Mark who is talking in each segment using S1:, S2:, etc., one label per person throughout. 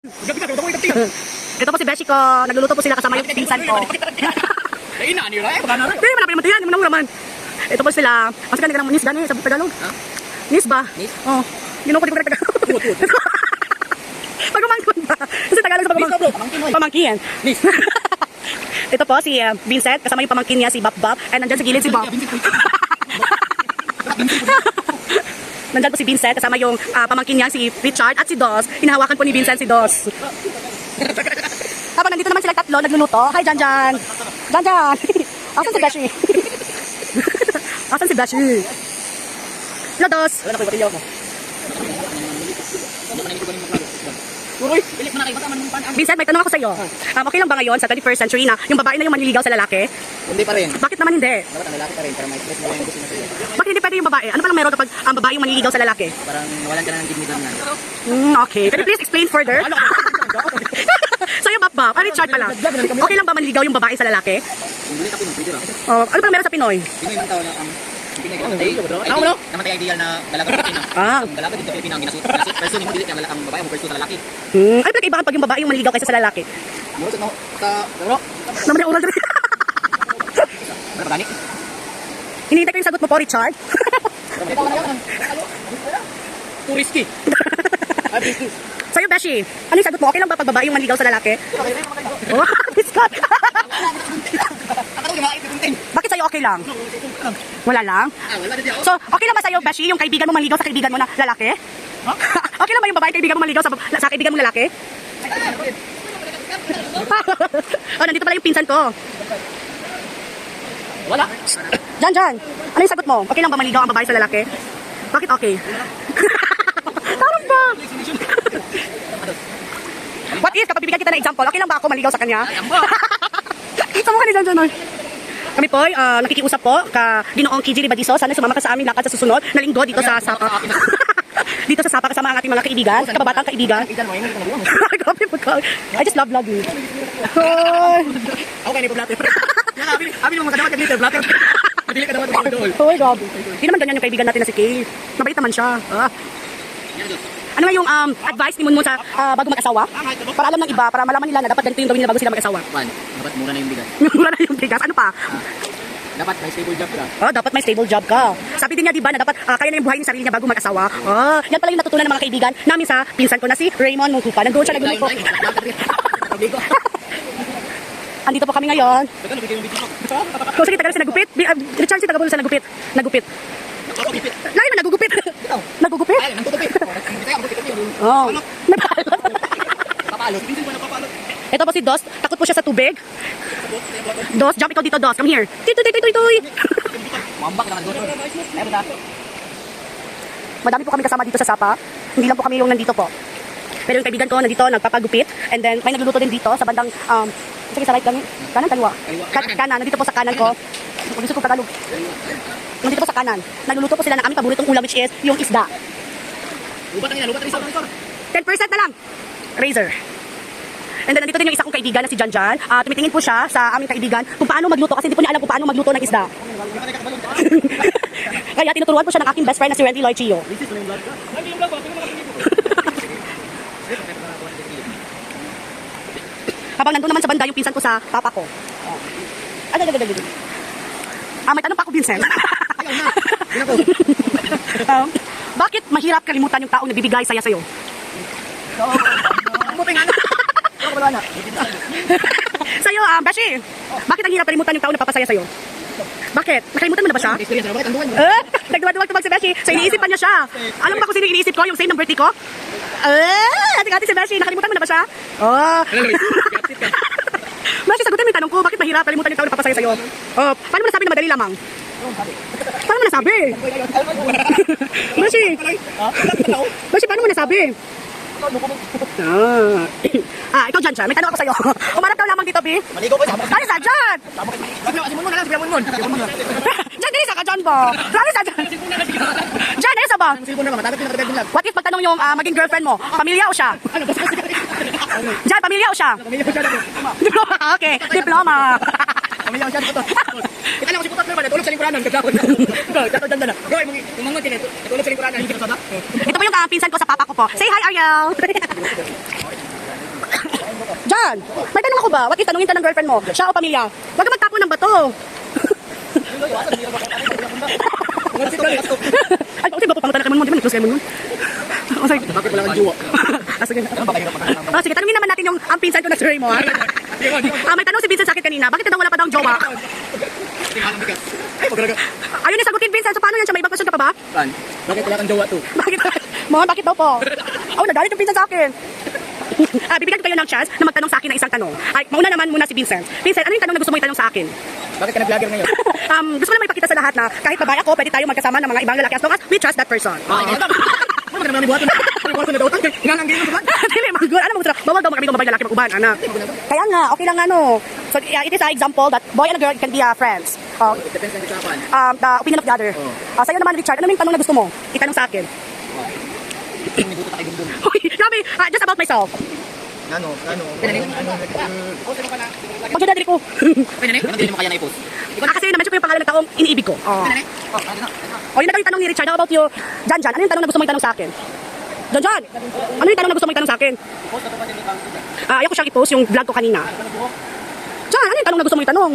S1: Ito po si Beshi ko. Nagluluto po sila kasama yung pinsan ko. Hindi man napinamatihan. Yung naman. Ito po sila. Masakit na nis gani sa Tagalog. Nis ba? Oo. Yun ko di ko na Tagalog. Pagumangkon ba? Kasi Tagalog sa pamangkin. Nis. Ito po si Vincent. Kasama yung pamangkin niya si Bap Bap. And nandyan sa gilid si Bap. Nandyan po si Vincent. Kasama yung pamangkin niya si Richard at si Dos. Hinahawakan po ni Vincent si Dos. Habang nandito naman sila tatlo, nagluluto. Hi, Janjan. Janjan. Asan si Beshi? Asan si Beshi? Hello, Dos. Vincent, may tanong ako sa iyo. Okay lang ba ngayon sa 21st century na yung babae na yung manliligaw sa lalaki?
S2: Hindi pa rin.
S1: Bakit naman hindi?
S2: Dapat ang lalaki pa rin para may stress na yung gusto na sa'yo.
S1: Bakit hindi pwede yung babae? Ano palang meron kapag ang babae yung manliligaw sa lalaki?
S2: Parang nawalan ka na ng dignidad na.
S1: Okay. Can you please explain further? Sa'yo, Bap, Richard pala. Okay lang ba manligaw yung babae sa lalaki?
S2: Kung gulit ako nung video lang.
S1: Ano palang meron sa Pinoy?
S2: Pinoy ng tao na ang namatay ideal na dalaga sa Pilipinas. Ang dalaga dito sa Pilipinas ang ginasuot. Person mo dili ang babae mo person sa lalaki.
S1: Ay, pinag-ibahan pag yung babae yung manligaw kaysa sa lalaki.
S2: Murot no ta pero
S1: naman yung oral rin.
S2: ano ba gani?
S1: Hinihintay ko yung sagot mo po, Richard.
S2: Too risky.
S1: Sa'yo, Beshi, ano yung sagot mo? Okay lang ba pag babae yung manligaw sa lalaki? Oh, Scott. Bakit sa'yo okay lang? Wala lang? So, okay lang ba sa'yo, Beshi, yung kaibigan mo manligaw sa kaibigan mo na lalaki? Okay lang ba yung babae kaibigan mo manligaw sa kaibigan mo lalaki? Oh, nandito pala yung pinsan ko.
S2: Wala.
S1: Jan. Ano yung sagot mo? Okay lang ba manligaw ang babae sa lalaki? Bakit okay? Tarang ba? What is, kapag bibigyan kita ng example, okay lang ba ako manligaw sa kanya? Sa mukha ni Jan. Kami po, nakikiusap po ka Ginoong Kiji Ribadiso. Sana sumama ka sa aming lakad sa susunod na linggo dito sa Sapa. Dito sa Sapa kasama ang ating mga kaibigan, kababatang kaibigan. I just love you.
S2: Okay, ni blatter. Abi mo magkadamat ng blatter. Dili ka dapat idol.
S1: Oh my God. Hindi naman ganyan yung kaibigan natin na si Kay. Mabait naman siya. Ano nga yung advice ni Munmun sa bago mag-asawa? Para alam ng iba, para malaman nila na dapat ganito yung gawin nila bago sila mag-asawa.
S2: Dapat mura na yung bigas.
S1: Mura na yung bigas. Ano pa?
S2: Dapat may stable job ka.
S1: Dapat may stable job ka. Sabi din niya, di ba, na dapat kaya na yung buhay niya sarili niya bago mag-asawa. Yan pala yung natutunan ng mga kaibigan namin sa pinsan ko na si Raymond Mungkupa. Nandoon siya nagluluto. Andito po kami ngayon. Kung sige, tagal sa nagupit. Richard, si taga-bulo sa nagupit. Nagupit. Lagi na nagugupit. Nagugupit? Oo.
S2: Papalot. Pinsan ko na papalot.
S1: Ito po si Dos. Takot po siya sa tubig. Dos, jump ikaw dito, Dos. Come here. Tuy.
S2: Mambak naman doon.
S1: Madami po kami kasama dito sa Sapa. Hindi lang po kami yung nandito po. Pero yung kaibigan ko nandito, nagpapagupit. And then, may nagluluto din dito sa bandang, sige, sa right kami. Kanan, kaliwa. Kanan, nandito po sa kanan ko. Gusto ko Tagalog. Nandito po sa kanan. Nagluluto po sila ng aming paboritong ulam, which is yung isda.
S2: Lubat na
S1: 10% na lang. Razor. And then, nandito din yung isa kong kaibigan na si Janjan. Tumitingin po siya sa aming kaibigan kung paano magluto kasi hindi po niya alam kung paano magluto ng isda. Kaya tinuturuan po siya ng aking best friend na si Wendy Lloyd Chio. Habang nandun naman sa banda yung pinsan ko sa papa ko. May tanong pa ako, Vincent. Bakit mahirap kalimutan yung taong nagbibigay saya sa'yo? Sa'yo, Beshi, bakit ang hirap kalimutan yung taong napapasaya sa'yo? Bakit? Nakalimutan mo na ba siya? Nagduwag-duwag si Beshi. So, iniisip pa niya siya. Alam mo ba kung sino iniisip ko? Yung same ng birthday ko? Ating-ating si Beshi. Nakalimutan mo na ba siya? Beshi, sagutin mo yung tanong ko. Bakit mahirap kalimutan yung taong napapasaya sa'yo? Paano mo nasabi na madali lamang? Paano mo nasabi? Beshi, paano mo nasabi? Ikaw dyan siya. May tanong ako sa'yo. Umarap daw lamang dito, Bi.
S2: Maligo ko sa
S1: Ano sa dyan?
S2: Simon mo na lang, Simon.
S1: Dyan, isa ka dyan ba? Ano sa dyan? Dyan, isa ba? What if magtanong yung maging girlfriend mo? Pamilya o siya? Dyan, pamilya o siya? Diploma. Okay, diploma.
S2: Pamilya ko siya dito. Kita lang ko si Putot naman, tulog sa lingkuranan. Dato danda na. Goy, tumangon din, tulog sa lingkuranan.
S1: Ito po yung pinsan ko sa papa ko po. Say hi, Ariel. Janjan, may tanong ako ba? What if tanungin ka ng girlfriend mo? Siya o pamilya? Huwag ka magtapo ng bato. Ay, bakit ba po pangutan na kayo mo? Di ba nag-close kayo mo nun? Oh, sorry.
S2: Bakit wala kang jowa?
S1: Sige.
S2: Ano ba kahirap magkakasama?
S1: Sige, tanungin naman natin yung ang pinsan ko na story mo. Ha? May tanong si Vincent sa akin kanina. Bakit daw wala pa daw ang jowa?
S2: Ay, magkaraga.
S1: Ayaw niya sagutin, Vincent. So paano yan siya? May ibang question ka pa ba?
S2: Pan, bakit wala kang jowa to?
S1: Bakit? Mohon, bakit daw po? Oh, nagalit yung pinsan sa akin. Bibigyan ko kayo ng chance na magtanong sa akin ng isang tanong. Ay, mauna naman muna si Vincent. Vincent, ano yung tanong na gusto mo itanong sa akin?
S2: Bakit ka nag-vlogger ngayon?
S1: Gusto ko lang ipakita sa lahat na kahit babae ako, pwede tayo magkasama ng mga ibang lalaki as long as we trust that person.
S2: Ano ba naman buhaton? Ano buhaton na daw? Ngangang ganyan ba?
S1: Dili, magul. Ano mo gusto? Bawal daw kami kung babae lalaki mag-uban, anak. Kaya nga, okay lang ano. So, it is an example that boy and a girl can be friends.
S2: Depends on usapan.
S1: The opinion of the other. Sa'yo naman, Richard, ano yung tanong na gusto mo? Itanong sa akin.
S2: May buto tayo dum-dum.
S1: Uy, grabe, just about myself.
S2: Ano?
S1: Pagdadali ko.
S2: Ano din mo kaya na-i-post?
S1: Kasi naman siya ko yung pangalan ng taong iniibig ko. O, yun na daw yung tanong ni Richard. How about you? Janjan, ano yung tanong na gusto mo itanong sa akin? Janjan, ano yung tanong na gusto mo itanong sa akin? Ayaw ko siyang i-post yung vlog ko kanina. Jan, ano yung tanong na gusto mo itanong?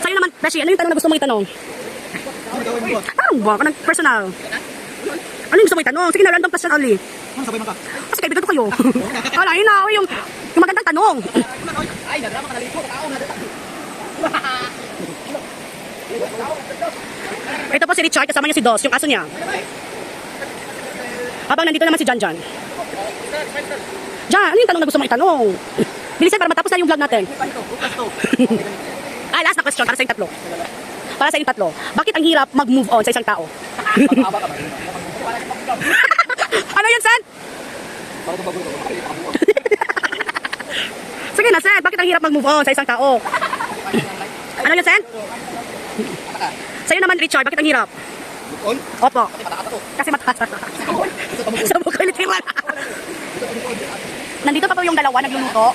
S1: Sa'yo naman, Beshi, ano yung tanong na gusto mo itanong? Tanong ba? Kanang personal. Ano yung gusto mo itanong? Sige na, random question only.
S2: Sabay man ka.
S1: Kasi kaibigan ko kayo. Wala, yun na, yung magandang tanong.
S2: Ay, nadrama ka na dito. Tao na dito.
S1: Ito po si Richard, kasama niya si Dos, yung aso niya. Habang nandito naman si Janjan. Jan, ano yung tanong na gusto mo itanong? Bilisan para matapos na yung vlog natin. Last na question para sa yung tatlo. Para sa yung tatlo. Bakit ang hirap mag-move on sa isang tao? Ano yun, Sen? Sige na, Sen. Bakit ang hirap mag-move on sa isang tao? Ano yun, Sen? Sa'yo naman, Richard, bakit ang hirap?
S2: On?
S1: Opo. Kasi mataas. Sa bukoy literal. Nandito pa po yung dalawa nagluluto.